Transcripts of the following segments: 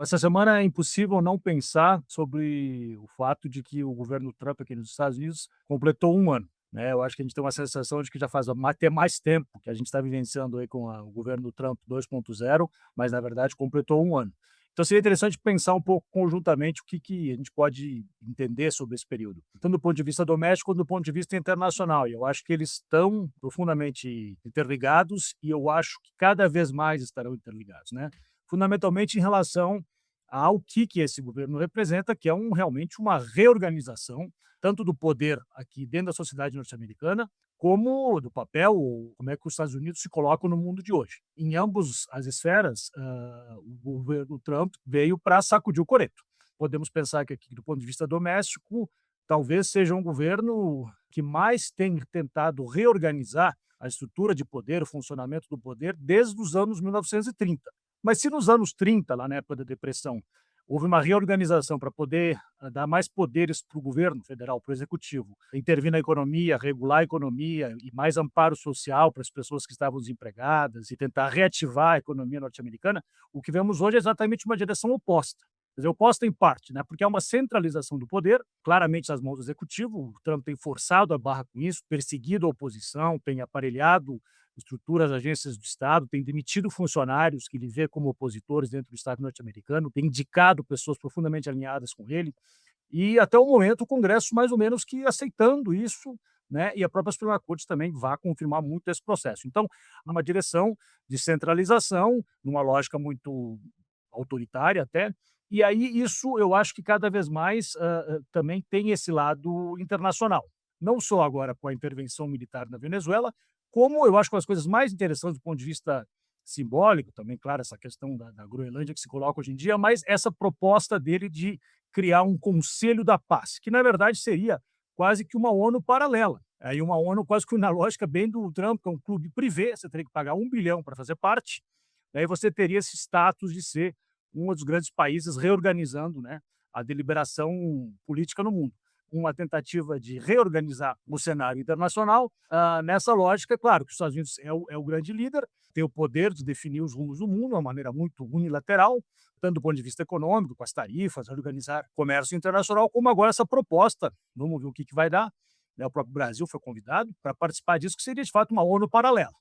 Essa semana é impossível não pensar sobre o fato de que o governo Trump aqui nos Estados Unidos completou um ano, né. Eu acho que a gente tem uma sensação de que já faz até mais tempo que a gente está vivenciando aí com o governo Trump 2.0, mas na verdade completou um ano. Então seria interessante pensar um pouco conjuntamente o que a gente pode entender sobre esse período, tanto do ponto de vista doméstico quanto do ponto de vista internacional. E eu acho que eles estão profundamente interligados e eu acho que cada vez mais estarão interligados, né. Fundamentalmente em relação ao que esse governo representa, que é realmente uma reorganização, tanto do poder aqui dentro da sociedade norte-americana, como do papel, ou como é que os Estados Unidos se colocam no mundo de hoje. Em ambos as esferas, o governo Trump veio para sacudir o coreto. Podemos pensar que aqui, do ponto de vista doméstico, talvez seja um governo que mais tem tentado reorganizar a estrutura de poder, o funcionamento do poder, desde os anos 1930. Mas se nos anos 30, lá na época da depressão, houve uma reorganização para poder dar mais poderes para o governo federal, para o executivo, intervir na economia, regular a economia e mais amparo social para as pessoas que estavam desempregadas e tentar reativar a economia norte-americana, o que vemos hoje é exatamente uma direção oposta. Quer dizer, oposta em parte, né? Porque é uma centralização do poder, claramente nas mãos do executivo. O Trump tem forçado a barra com isso, perseguido a oposição, tem aparelhado estruturas, agências do Estado, tem demitido funcionários que ele vê como opositores dentro do Estado norte-americano, tem indicado pessoas profundamente alinhadas com ele, e até o momento o Congresso mais ou menos que aceitando isso, né, e a própria Suprema Corte também vai confirmar muito esse processo. Então, uma direção de centralização, numa lógica muito autoritária até, e aí isso eu acho que cada vez mais também tem esse lado internacional. Não só agora com a intervenção militar na Venezuela, como eu acho que as coisas mais interessantes do ponto de vista simbólico, também, claro, essa questão da Groenlândia que se coloca hoje em dia, mas essa proposta dele de criar um Conselho da Paz, que na verdade seria quase que uma ONU paralela. Aí uma ONU quase que na lógica bem do Trump, que é um clube privê, você teria que pagar 1 bilhão para fazer parte, aí você teria esse status de ser um dos grandes países reorganizando, né, a deliberação política no mundo. Uma tentativa de reorganizar o cenário internacional. Nessa lógica, é claro que os Estados Unidos é o grande líder, tem o poder de definir os rumos do mundo de uma maneira muito unilateral, tanto do ponto de vista econômico, com as tarifas, organizar comércio internacional, como agora essa proposta, vamos ver o que vai dar, né, o próprio Brasil foi convidado para participar disso, que seria de fato uma ONU paralela.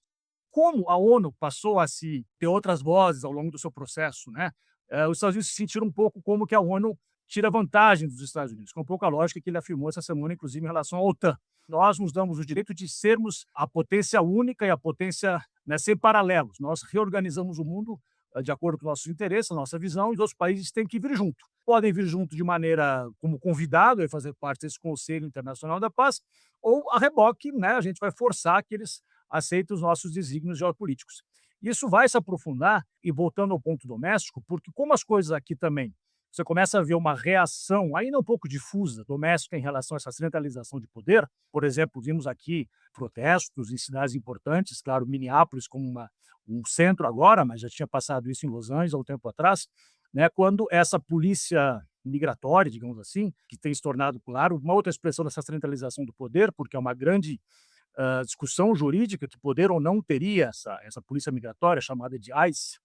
Como a ONU passou a se ter outras vozes ao longo do seu processo, né, os Estados Unidos se sentiram um pouco como que a ONU tira vantagem dos Estados Unidos, com um pouco a lógica que ele afirmou essa semana, inclusive em relação à OTAN. Nós nos damos o direito de sermos a potência única e a potência, né, sem paralelos. Nós reorganizamos o mundo de acordo com os nossos interesses, a nossa visão, e os outros países têm que vir junto. Podem vir junto de maneira como convidado e fazer parte desse Conselho Internacional da Paz, ou a reboque, né, a gente vai forçar que eles aceitem os nossos desígnios geopolíticos. Isso vai se aprofundar, e voltando ao ponto doméstico, porque como as coisas aqui também, você começa a ver uma reação ainda um pouco difusa, doméstica, em relação a essa centralização de poder. Por exemplo, vimos aqui protestos em cidades importantes, claro, Minneapolis como um centro agora, mas já tinha passado isso em Los Angeles há um tempo atrás, né, quando essa polícia migratória, digamos assim, que tem se tornado, claro, uma outra expressão dessa centralização do poder, porque é uma grande discussão jurídica que poder ou não teria essa polícia migratória chamada de ICE,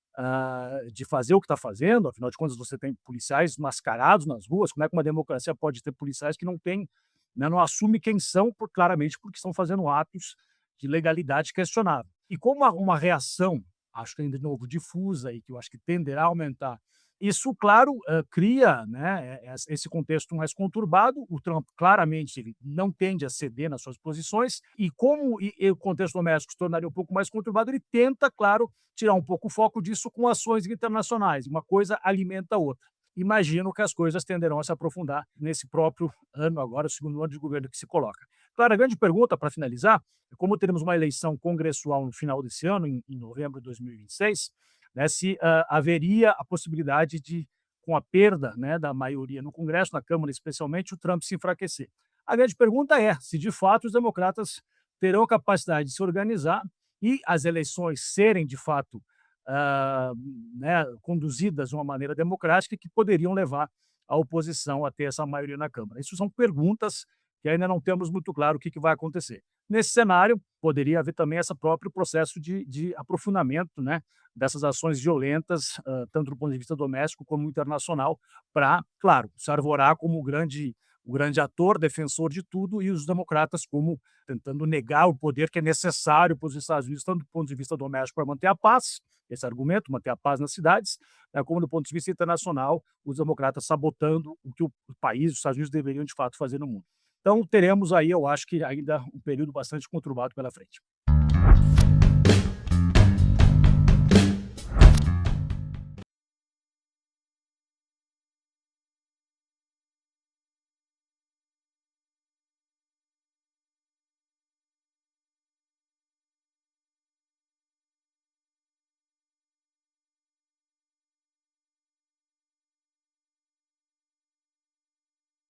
de fazer o que está fazendo. Afinal de contas, você tem policiais mascarados nas ruas. Como é que uma democracia pode ter policiais que não têm, né, não assume quem são, claramente porque estão fazendo atos de legalidade questionável. E como uma reação, acho que ainda de novo difusa e que eu acho que tenderá a aumentar, isso, claro, cria, né, esse contexto mais conturbado. O Trump, claramente, ele não tende a ceder nas suas posições, e como o contexto doméstico se tornaria um pouco mais conturbado, ele tenta, claro, tirar um pouco o foco disso com ações internacionais. Uma coisa alimenta a outra. Imagino que as coisas tenderão a se aprofundar nesse próprio ano, agora, o segundo ano de governo que se coloca. Claro, a grande pergunta, para finalizar, é como teremos uma eleição congressual no final desse ano, em novembro de 2026, né, se haveria a possibilidade de, com a perda, né, da maioria no Congresso, na Câmara especialmente, o Trump se enfraquecer. A grande pergunta é se, de fato, os democratas terão capacidade de se organizar e as eleições serem, de fato, ah, né, conduzidas de uma maneira democrática, que poderiam levar a oposição a ter essa maioria na Câmara. Isso são perguntas que ainda não temos muito claro o que vai acontecer. Nesse cenário, poderia haver também esse próprio processo de aprofundamento, né, dessas ações violentas, tanto do ponto de vista doméstico como internacional, para, claro, se arvorar como o grande ator, defensor de tudo, e os democratas como tentando negar o poder que é necessário para os Estados Unidos, tanto do ponto de vista doméstico para manter a paz, esse argumento, manter a paz nas cidades, como do ponto de vista internacional, os democratas sabotando o que o país, os Estados Unidos, deveriam de fato fazer no mundo. Então teremos aí, eu acho que ainda um período bastante conturbado pela frente.